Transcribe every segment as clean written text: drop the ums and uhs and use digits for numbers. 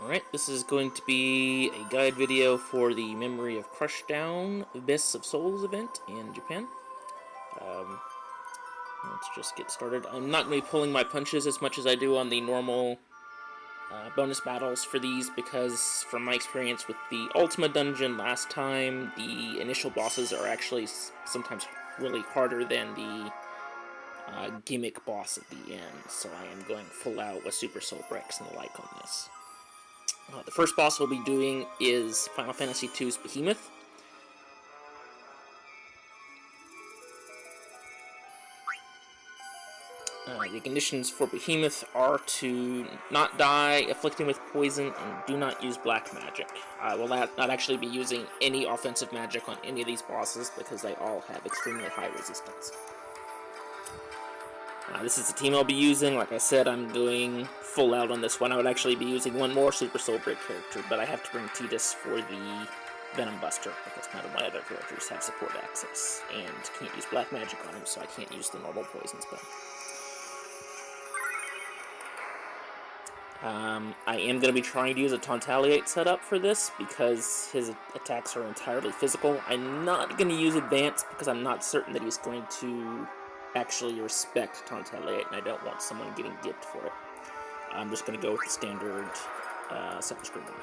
Alright, this is going to be a guide video for the Memory of Crushdown Abyss of Souls event in Japan. Um, let's just get started. I'm not going to be pulling my punches as much as I do on the normal bonus battles for these because, from my experience with the Ultima Dungeon last time, the initial bosses are actually sometimes really harder than the gimmick boss at the end, so I am going full out with Super Soul Bricks and the like on this. The first boss we'll be doing is Final Fantasy II's Behemoth. The conditions for Behemoth are to not die, afflicted with poison, and do not use black magic. I will not actually be using any offensive magic on any of these bosses because they all have extremely high resistance. This is the team I'll be using. Like I said, I'm going full out on this one. I would actually be using one more Super Soul Brick character, but I have to bring Tidus for the Venom Buster because none of my other characters have support access and can't use black magic on him, so I can't use the normal poison spell. I am going to be trying to use a Tauntaliate setup for this because his attacks are entirely physical. I'm not going to use Advance because I'm not certain that he's going to actually respect Tauntaliate, and I don't want someone getting dipped for it. I'm just going to go with the standard second screen one.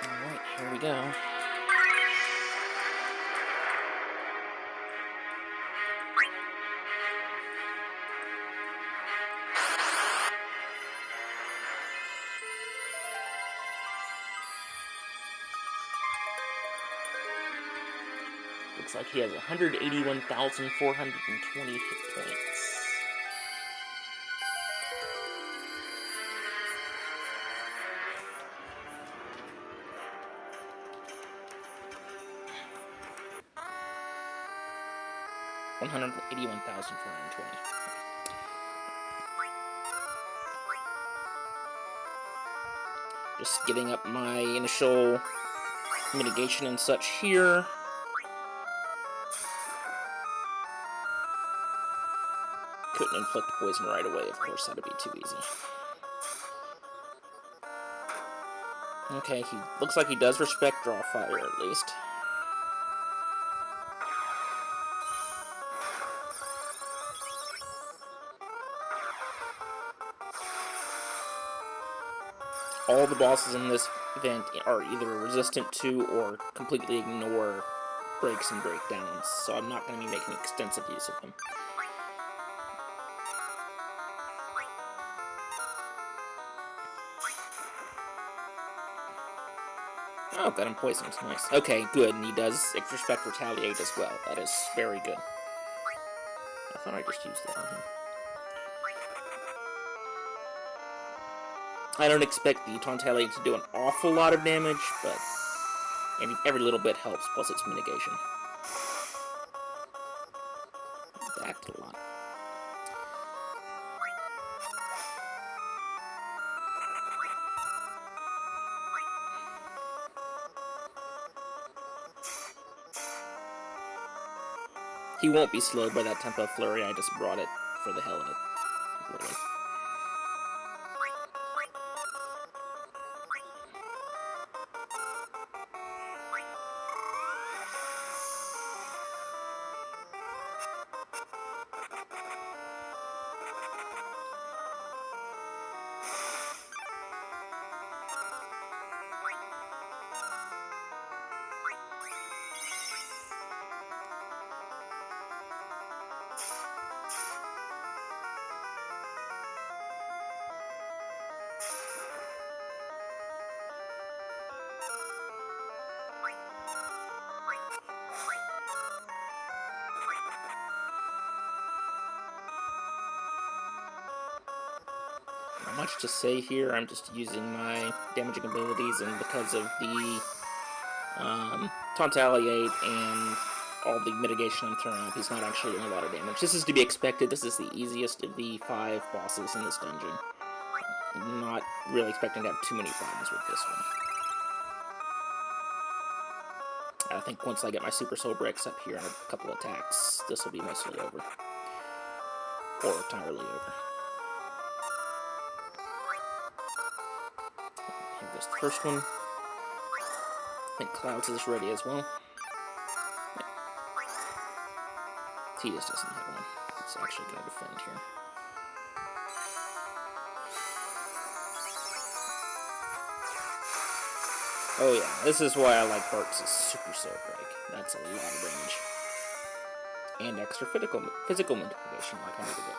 Alright, here we go. Looks like he has 181,420 hit points. $181,420. Just getting up my initial mitigation and such here. Couldn't inflict poison right away, of course, that'd be too easy. Okay, he looks like he does respect draw fire at least. All the bosses in this event are either resistant to or completely ignore breaks and breakdowns, so I'm not going to be making extensive use of them. Oh, got him poisoned. Nice. Okay, good, and he does respect retaliate as well. That is very good. I thought I just used that on him. I don't expect the Tauntaliate to do an awful lot of damage, but every little bit helps, plus its mitigation. Backed a lot. He won't be slowed by that Tempo Flurry, I just brought it for the hell of it. Really. Not much to say here, I'm just using my damaging abilities, and because of the Tauntaliate and all the mitigation I'm throwing up, he's not actually doing a lot of damage. This is to be expected. This is the easiest of the 5 bosses in this dungeon. not really expecting to have too many problems with this one. I think once I get my Super Soul Bricks up here in a couple attacks, this will be mostly over. Or entirely over. Here goes the first one. I think Clouds is ready as well. He just doesn't have one. It's actually going to defend here. Oh yeah, this is why I like Bart's Super Soul Break. That's a lot of damage. And extra physical manipulation like I need to get.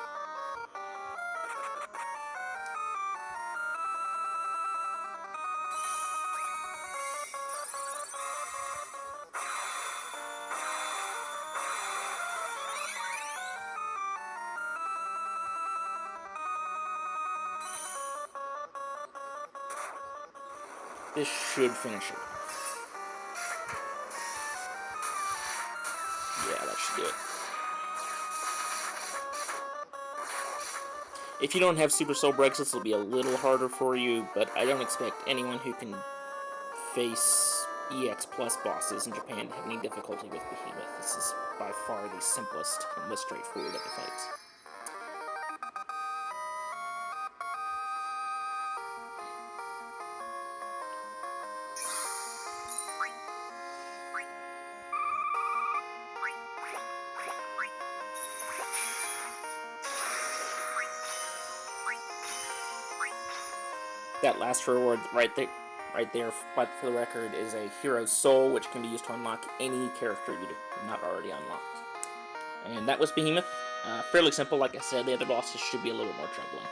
This should finish it. Yeah, that should do it. If you don't have Super Soul Breaks, this will be a little harder for you, but I don't expect anyone who can face EX Plus bosses in Japan to have any difficulty with Behemoth. This is by far the simplest and most straightforward of the fights. That last reward right there, but for the record, is a Hero's Soul, which can be used to unlock any character you do not already unlocked. And that was Behemoth. Fairly simple, like I said. The other bosses should be a little more troubling.